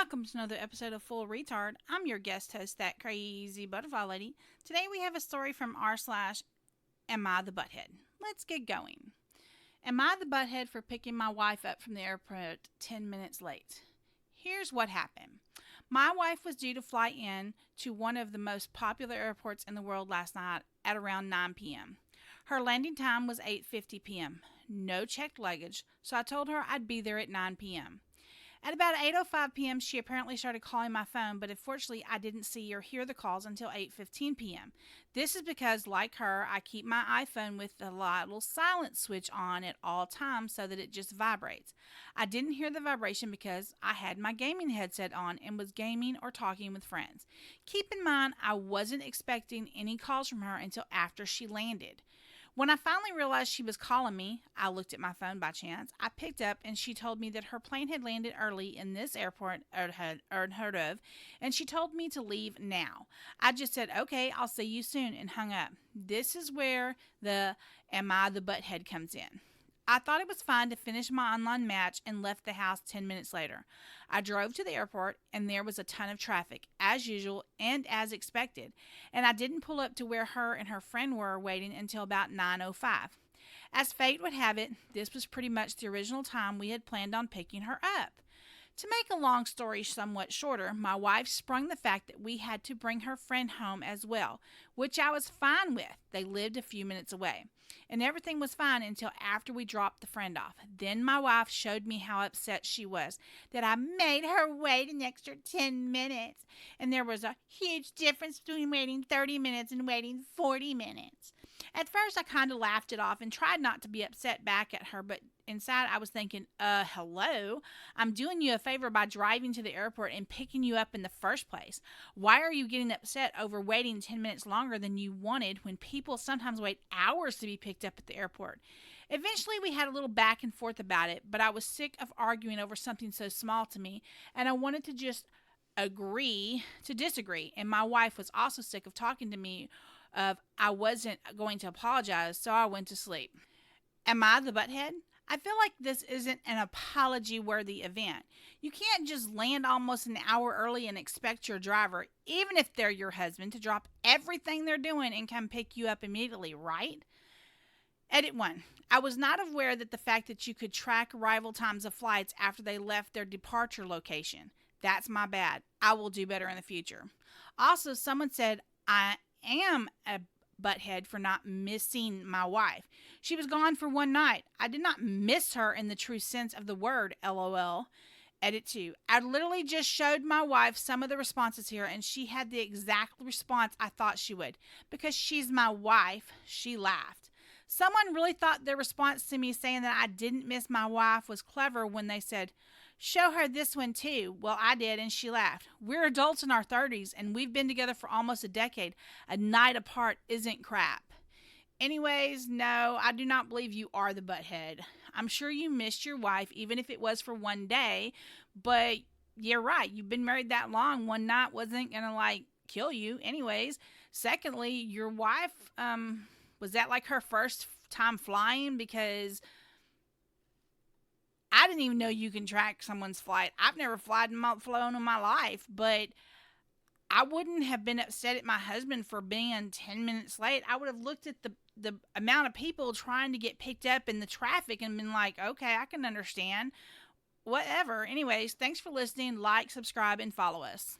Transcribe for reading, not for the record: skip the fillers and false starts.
Welcome to another episode of Full Retard. I'm your guest host, that crazy butterfly lady. Today we have a story from r/slash Am I the Butthead? Let's get going. Am I the butthead for picking my wife up from the airport 10 minutes late? Here's what happened. My wife was due to fly in to one of the most popular airports in the world last night at around 9 p.m. Her landing time was 8:50 p.m. No checked luggage, so I told her I'd be there at 9 p.m. At about 8:05 p.m., she apparently started calling my phone, but unfortunately, I didn't see or hear the calls until 8:15 p.m. This is because, like her, I keep my iPhone with the little silent switch on at all times so that it just vibrates. I didn't hear the vibration because I had my gaming headset on and was gaming or talking with friends. Keep in mind, I wasn't expecting any calls from her until after she landed. When I finally realized she was calling me, I looked at my phone by chance. I picked up and she told me that her plane had landed early in this airport unheard of, and she told me to leave now. I just said, okay, I'll see you soon, and hung up. This is where the Am I the Butthead comes in. I thought it was fine to finish my online match and left the house 10 minutes later. I drove to the airport and there was a ton of traffic, as usual and as expected, and I didn't pull up to where her and her friend were waiting until about 9:05. As fate would have it, this was pretty much the original time we had planned on picking her up. To make a long story somewhat shorter, my wife sprung the fact that we had to bring her friend home as well, which I was fine with. They lived a few minutes away. And everything was fine until after we dropped the friend off. Then my wife showed me how upset she was that I made her wait an extra 10 minutes. And there was a huge difference between waiting 30 minutes and waiting 40 minutes. At first, I kind of laughed it off and tried not to be upset back at her, but inside I was thinking, hello? I'm doing you a favor by driving to the airport and picking you up in the first place. Why are you getting upset over waiting 10 minutes longer than you wanted when people sometimes wait hours to be picked up at the airport? Eventually, we had a little back and forth about it, but I was sick of arguing over something so small to me, and I wanted to just agree to disagree. And my wife was also sick of talking to me I wasn't going to apologize, so I went to sleep. Am I the butthead? I feel like this isn't an apology-worthy event. You can't just land almost an hour early and expect your driver, even if they're your husband, to drop everything they're doing and come pick you up immediately, right? Edit 1. I was not aware that the fact that you could track arrival times of flights after they left their departure location. That's my bad. I will do better in the future. Also, someone said I am a butthead for not missing my wife. She was gone for one night. I did not miss her in the true sense of the word, LOL. Edit 2. I literally just showed my wife some of the responses here, and she had the exact response I thought she would. Because she's my wife, she laughed. Someone really thought their response to me saying that I didn't miss my wife was clever when they said, show her this one too. Well, I did, and she laughed. We're adults in our 30s, and we've been together for almost a decade. A night apart isn't crap. Anyways, no, I do not believe you are the butthead. I'm sure you missed your wife, even if it was for one day, but you're right. You've been married that long. One night wasn't going to, kill you. Anyways, secondly, your wife, was that her first time flying? Because I didn't even know you can track someone's flight. I've never flown in my life, but I wouldn't have been upset at my husband for being 10 minutes late. I would have looked at the amount of people trying to get picked up in the traffic and been like, okay, I can understand. Whatever. Anyways, thanks for listening. Like, subscribe, and follow us.